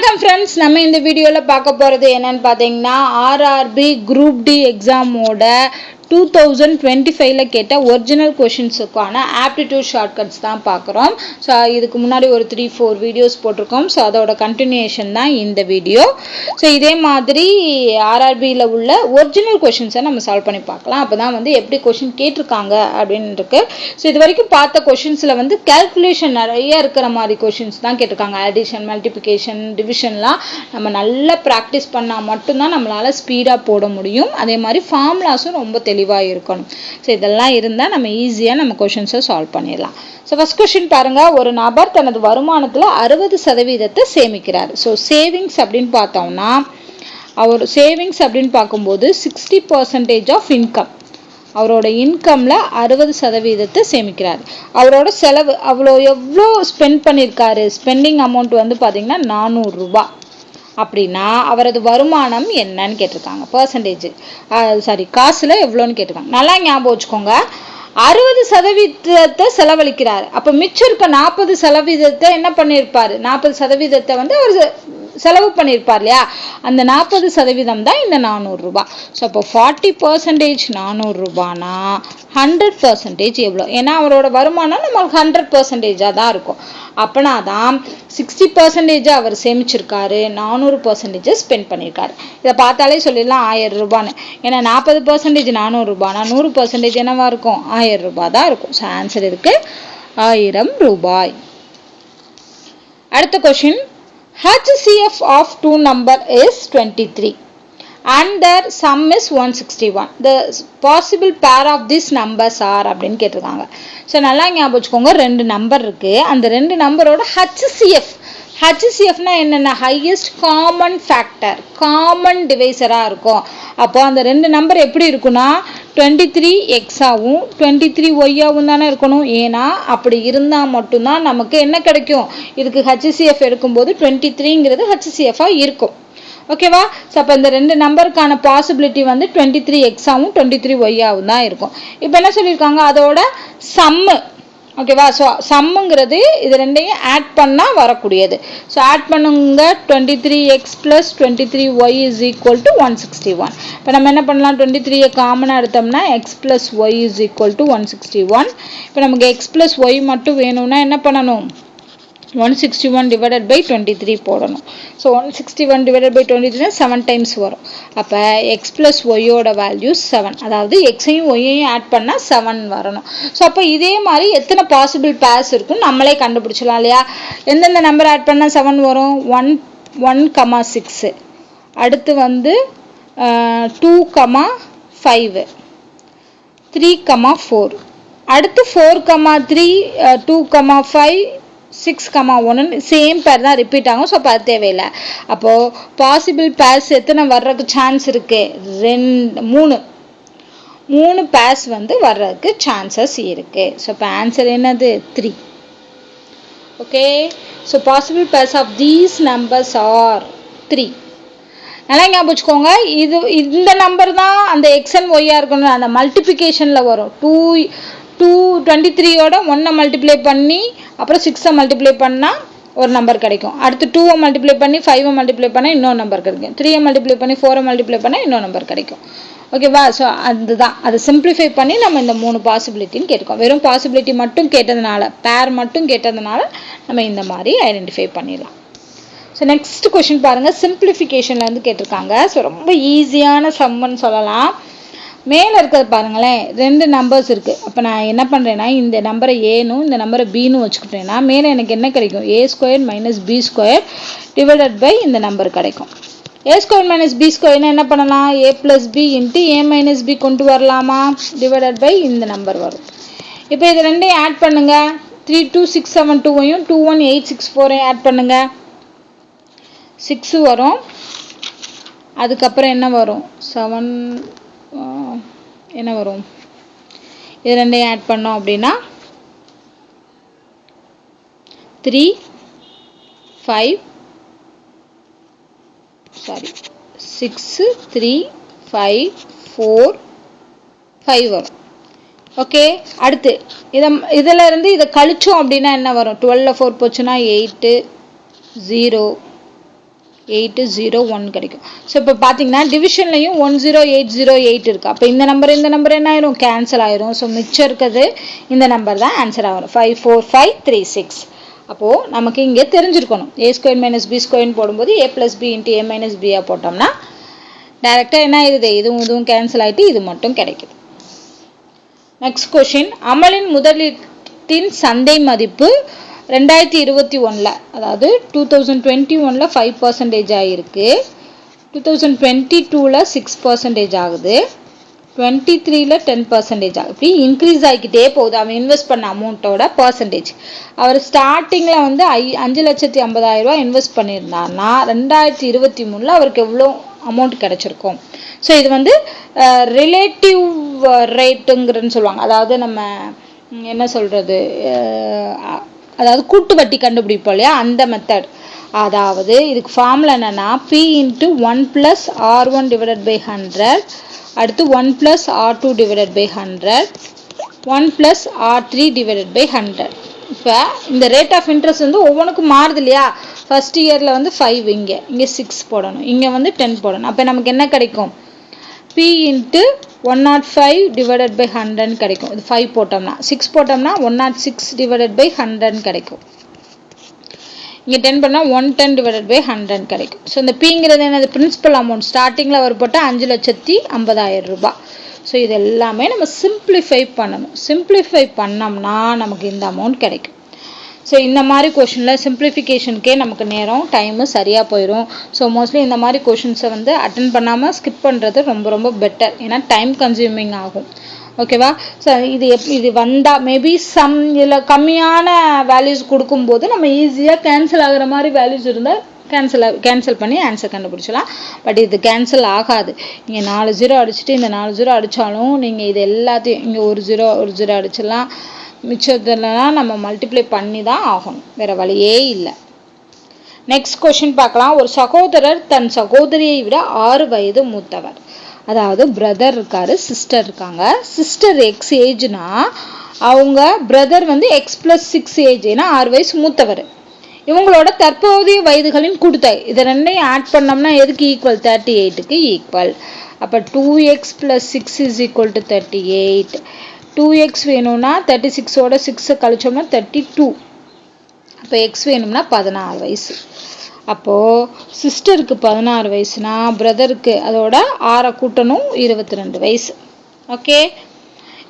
வணக்கம் ஃப்ரெண்ட்ஸ், நம்ம இந்த வீடியோவில் பார்க்க போகிறது என்னன்னு பார்த்தீங்கன்னா ஆர்ஆர்பி குரூப் டி எக்ஸாமோட 2025 கேட்ட ஒரிஜினல் கொஷின்ஸுக்கான ஆப்டிடியூட் ஷார்ட்கட்ஸ் தான் பார்க்குறோம். ஸோ இதுக்கு முன்னாடி ஒரு 3-4 வீடியோஸ் போட்டிருக்கோம். ஸோ அதோட கண்டினியூஷன் தான் இந்த வீடியோ. ஸோ இதே மாதிரி ஆர்ஆர்பியில் உள்ள ஒரிஜினல் கொஷின்ஸை நம்ம சால்வ் பண்ணி பார்க்கலாம். அப்போ தான் எப்படி கொஷின் கேட்டிருக்காங்க அப்படின்னு இருக்கு. ஸோ இது வரைக்கும் பார்த்த கொஷின்ஸில் கேல்குலேஷன் நிறைய இருக்கிற மாதிரி கொஷின்ஸ் தான் கேட்டிருக்காங்க. அடிஷன், மல்டிப்ளிகேஷன், டிவிஷன்லாம் நம்ம நல்லா ப்ராக்டிஸ் பண்ணால் மட்டும்தான் நம்மளால் ஸ்பீடாக போட முடியும். அதே மாதிரி ஃபார்முலாஸும் ரொம்ப தெளிவாக இருக்கணும். ஸோ இதெல்லாம் இருந்தால் நம்ம ஈஸியாக நம்ம கொஷின்ஸை சால்வ் பண்ணிடலாம். ஸோ ஃபர்ஸ்ட் கொஷின் பாருங்கள், ஒரு நபர் தனது வருமானத்தில் 60% சேமிக்கிறார். ஸோ சேவிங்ஸ் அப்படின்னு பார்த்தோம்னா அவர் சேவிங்ஸ் அப்படின்னு பார்க்கும்போது 60% ஆஃப் இன்கம், அவரோட இன்கம்ல 60% சேமிக்கிறார். அவரோட செலவு எவ்வளோ ஸ்பெண்ட் பண்ணியிருக்காரு, ஸ்பெண்டிங் அமௌண்ட் பார்த்தீங்கன்னா 400 ரூபாய். அப்படின்னா அவரது வருமானம் என்னன்னு கேட்டிருக்காங்க. பர்சன்டேஜ் காசுல எவ்வளோன்னு கேட்டிருக்காங்க. நல்லா ஞாபகம் வச்சுக்கோங்க, 60% செலவழிக்கிறார். அப்போ மிச்சம் இருக்க 40% என்ன பண்ணியிருப்பாரு, 40% அவர் செலவு பண்ணியிருப்பார் இல்லையா, அந்த 40% தான் இந்த 400 ரூபாய். ஸோ அப்போ 40% 400 ரூபானா 100% எவ்வளோ? ஏன்னா அவரோட வருமானம் நம்மளுக்கு 100% தான் இருக்கும். அப்பனா தான் 60% அவர் சேமிச்சிருக்காரு, 400% ஸ்பெண்ட் பண்ணியிருக்காரு. இதை பார்த்தாலே சொல்லிடலாம் 1000 ரூபான்னு. ஏன்னா 40% 400 ரூபானா 100% என்னவா இருக்கும், 1000 ரூபாய் தான் இருக்கும். ஸோ ஆன்சர் இருக்கு 1000 ரூபாய். அடுத்த question, HCF of two number is 23 and their sum is 161. The possible pair of these numbers are அப்படின்னு கேட்டிருக்காங்க. ஸோ நல்லா ஞாபகம் வச்சுக்கோங்க, 2 நம்பர் இருக்கு. அந்த 2 நம்பரோட HCFனா என்னென்ன, ஹையஸ்ட் காமன் ஃபேக்டர், காமன் டிவைசராக இருக்கும். அப்போ அந்த 2 நம்பர் எப்படி இருக்குன்னா 23x-ஆவும் 23y-ஆவும் தானே இருக்கணும். ஏன்னா அப்படி இருந்தால் மட்டும்தான் நமக்கு என்ன கிடைக்கும், இதுக்கு HCF எடுக்கும்போது 23ங்கிறது HCF-ஆக இருக்கும். ஓகேவா? ஸோ அப்போ இந்த 2 நம்பருக்கான பாசிபிலிட்டி 23x-ஆவும் 23y-ஆவும் தான் இருக்கும். இப்போ என்ன சொல்லியிருக்காங்க, அதோட சம்மு. ஓகேவா? ஸோ சம்முங்கிறது இது ரெண்டையும் ஆட் பண்ணால் வரக்கூடியது. ஸோ ஆட் பண்ணுங்க, 23x + 23y = 161. இப்போ நம்ம என்ன பண்ணலாம், 23 காமனாக எடுத்தோம்னா x + y = 161. இப்போ நமக்கு x + y மட்டும் வேணும்னா என்ன பண்ணணும், 161 divided by 23 போடணும். ஸோ 161 divided by 23 7 டைம்ஸ் வரும். அப்போ x + y-ஓட வேல்யூ 7, அதாவது x-ஐயும் y-ஐயும் ஆட் பண்ணால் 7 வரணும். ஸோ அப்போ இதே மாதிரி எத்தனை பாசிபிள் பேர்ஸ் இருக்குன்னு நம்மளே கண்டுபிடிச்சலாம் இல்லையா. எந்தெந்த நம்பர் ஆட் பண்ணால் 7 வரும், 1,6, அடுத்து 2,5, 3,4, அடுத்து 4,3, 2,5, 6,1 சேம் பேர் தான் ரிப்பீட் ஆகும். ஸோ அப்போ அது தேவையில்லை. அப்போது பாசிபிள் பேர்ஸ் எத்தனை வர்றதுக்கு சான்ஸ் இருக்கு, 3 பேர்ஸ் வர்றதுக்கு சான்சஸ் இருக்கு. ஸோ இப்போ ஆன்சர் என்னது, 3. Okay, so possible pairs of these numbers are 3. நல்லா ஞாபகம் வச்சுக்கோங்க, இந்த நம்பர் தான் அந்த எக்ஸ் அண்ட் ஒய்யா இருக்கணும். அந்த மல்டிப்ளிகேஷனில் வரும். 23யோட 1 மல்டிப்ளை பண்ணி அப்புறம் 6 மல்டிப்ளை பண்ணால் ஒரு நம்பர் கிடைக்கும். அடுத்து 2 மல்டிப்ளை பண்ணி 5 மல்டிப்ளை பண்ணால் இன்னொரு நம்பர் கிடைக்கும். 3 மல்டிப்ளை பண்ணி 4 மல்டிப்ளை பண்ணால் இன்னொரு நம்பர் கிடைக்கும். ஓகேவா? ஸோ அதுதான், அதை சிம்பிளிஃபை பண்ணி நம்ம இந்த 3 பாசிபிலிட்டின்னு கேட்டிருக்கோம். வெறும் பாசிபிலிட்டி மட்டும் கேட்டதுனால, பேர் மட்டும் கேட்டதுனால நம்ம இந்த மாதிரி ஐடென்டிஃபை பண்ணிடலாம். ஸோ நெக்ஸ்ட் கொஸ்டின் பாருங்கள், சிம்பிளிஃபிகேஷன்லேருந்து கேட்டிருக்காங்க. ஸோ ரொம்ப ஈஸியான சம்முன்னு சொல்லலாம். மேலே இருக்கிறது பாருங்களேன், 2 நம்பர்ஸ் இருக்குது. அப்போ நான் என்ன பண்ணுறேன்னா, இந்த நம்பரை ஏனும் இந்த நம்பரை பீனும் வச்சுக்கிட்டேன்னா மேலே எனக்கு என்ன கிடைக்கும், a² - b² டிவைடட் பை இந்த நம்பர் கிடைக்கும். a² - b² என்ன பண்ணலாம், a + b × a - b கொண்டு வரலாமா, டிவைடட் பை இந்த நம்பர் வரும். இப்போ இது ரெண்டையும் ஆட் பண்ணுங்க, 32,672-ஐயும் 21,864-ஐயும் ஆட் பண்ணுங்க, 6 வரும். அதுக்கப்புறம் என்ன வரும், 7 என்ன வரும், இது ரெண்டையும் ஆட் பண்ணோம் அப்படின்னா 6, 3, 5, 4, 5 வரும். ஓகே, அடுத்து இதில் இருந்து இதை கழிச்சோம் அப்படின்னா என்ன வரும், 12 4 போச்சுன்னா 8, 0, 801 கிடைக்கும். ஸோ இப்போ பார்த்தீங்கன்னா டிவிஷன்லையும் 10808 இருக்கு. அப்போ இந்த நம்பர் என்ன ஆயிரும், கேன்சல் ஆயிரும். ஸோ மிச்சம் இருக்கிறது இந்த நம்பர் தான் ஆன்சர் ஆகும், 54536. அப்போது நமக்கு இங்கே தெரிஞ்சிருக்கணும், a² - b² போடும்போது a + b × a - b போட்டோம்னா டைரெக்டாக என்ன ஆயிடுது, இதுவும் கேன்சல் ஆகிட்டு இது மட்டும் கிடைக்குது. நெக்ஸ்ட் கொஷின், அமலின் முதலீட்டின் சந்தை மதிப்பு 2021, அதாவது 2021 5% ஆகிருக்கு, 2022 6% ஆகுது, 23 10% ஆகுது. இப்படி இன்க்ரீஸ் ஆகிக்கிட்டே போகுது அவன் இன்வெஸ்ட் பண்ண அமௌண்ட்டோட பர்சன்டேஜ். அவர் ஸ்டார்டிங்கில் வந்து 5,50,000 இன்வெஸ்ட் பண்ணியிருந்தாருன்னா 2023 அவருக்கு எவ்வளோ அமௌண்ட் கிடைச்சிருக்கும். ஸோ இது வந்து ரிலேட்டிவ் ரேட்டுங்கிறன்னு சொல்லுவாங்க. அதாவது நம்ம என்ன சொல்கிறது, அதாவது கூட்டு வட்டி கண்டுபிடிப்போம் இல்லையா, அந்த மெத்தட். அதாவது இதுக்கு ஃபார்முலா என்னென்னா P × 1 + R1 / 100, அடுத்து 1 + R2 / 100, 1 + R3 / 100. இப்போ இந்த ரேட் ஆஃப் இன்ட்ரெஸ்ட் வந்து ஒவ்வொன்றுக்கும் மாறுது இல்லையா. ஃபர்ஸ்ட் இயரில் வந்து 5, இங்கே 6 போடணும், இங்கே வந்து 10 போடணும். அப்போ நமக்கு என்ன கிடைக்கும், P × 105 / 100 கிடைக்கும். இது 5 போட்டோம்னா, 6 போட்டோம்னா 106 / 100 கிடைக்கும். இங்கே 10 பண்ணால் 110 / 100 கிடைக்கும். ஸோ இந்த பிங்கிறது என்னது, பிரின்சிபல் அமௌண்ட். ஸ்டார்டிங்கில் அவர் போட்டால் 5,50,000 ரூபாய். ஸோ இது எல்லாமே நம்ம சிம்பிளிஃபை பண்ணணும். சிம்பிளிஃபை பண்ணோம்னா நமக்கு இந்த அமௌண்ட் கிடைக்கும். ஸோ இந்த மாதிரி கொஷினில் சிம்பிளிஃபிகேஷனுக்கே நமக்கு நேரம் டைமு சரியாக போயிடும். ஸோ மோஸ்ட்லி இந்த மாதிரி கொஷின்ஸை வந்து அட்டன் பண்ணாமல் ஸ்கிப் பண்ணுறது ரொம்ப பெட்டர், ஏன்னா டைம் கன்சியூமிங் ஆகும். ஓகேவா. ஸோ இது வந்தால் மேபி இதில் கம்மியான வேல்யூஸ் கொடுக்கும்போது நம்ம ஈஸியாக கேன்சல் ஆகிற மாதிரி வேல்யூஸ் இருந்தால் கேன்சல் பண்ணி ஆன்சர் கண்டுபிடிச்சலாம். பட் இது கேன்சல் ஆகாது. இங்கே 4 0 அடிச்சுட்டு இந்த 4 0 அடித்தாலும் நீங்கள் இது எல்லாத்தையும் இங்கே ஒரு 0 அடிச்சிடலாம். மிச்சத்துலலாம் நம்ம மல்டிப்ளை பண்ணி தான் ஆகணும், வேறு வழியே இல்லை. நெக்ஸ்ட் கொஷின் பார்க்கலாம். ஒரு சகோதரர் தன் சகோதரியை விட 6 வயது மூத்தவர். அதாவது பிரதர் இருக்காரு, சிஸ்டர் இருக்காங்க. சிஸ்டர் எக்ஸ் ஏஜ்னா அவங்க பிரதர் வந்து x + 6 ஏஜ், ஏன்னா 6 வயசு மூத்தவர். இவங்களோட தற்போதைய வயதுகளின் கூட்டுத்தொகை, இதை ரெண்டையும் ஆட் பண்ணோம்னா எதுக்கு ஈக்குவல், 38க்கு ஈக்குவல். அப்போ 2x + 6 = 38. 2x வேணும்னா 36ஓட 6 கழிச்சோம்னா 32. அப்போ எக்ஸ் வேணும்னா 16 வயசு. அப்போது சிஸ்டருக்கு 16 வயசுனா பிரதருக்கு அதோட 6 கூட்டணும் 22 வயசு. ஓகே.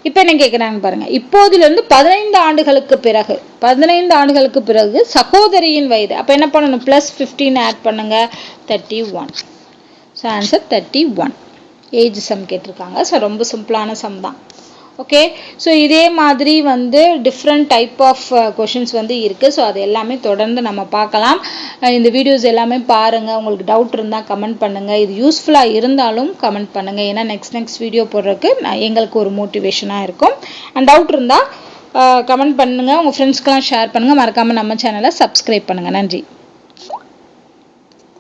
இப்போ என்ன கேட்குறாங்க பாருங்கள். இப்போதிலிருந்து 15 ஆண்டுகளுக்கு பிறகு சகோதரியின் வயது. அப்போ என்ன பண்ணணும், +15 ஆட் பண்ணுங்க, 31. So answer 31. ஏஜ் சம் கேட்டிருக்காங்க. ஸோ ரொம்ப சிம்பிளான சம் தான். ஓகே. ஸோ இதே மாதிரி வந்து டிஃப்ரெண்ட் டைப் ஆஃப் கொஷின்ஸ் வந்து இருக்குது. ஸோ அது எல்லாமே தொடர்ந்து நம்ம பார்க்கலாம். இந்த வீடியோஸ் எல்லாமே பாருங்கள். உங்களுக்கு டவுட் இருந்தால் கமெண்ட் பண்ணுங்கள். இது யூஸ்ஃபுல்லாக இருந்தாலும் கமெண்ட் பண்ணுங்கள், ஏன்னா நெக்ஸ்ட் வீடியோ போடுறதுக்கு எங்களுக்கு ஒரு மோட்டிவேஷனாக இருக்கும். அண்ட் டவுட் இருந்தால் கமெண்ட் பண்ணுங்கள், உங்கள் ஃப்ரெண்ட்ஸ்க்கெலாம் ஷேர் பண்ணுங்கள். மறக்காமல் நம்ம சேனலை சப்ஸ்கிரைப் பண்ணுங்கள். நன்றி.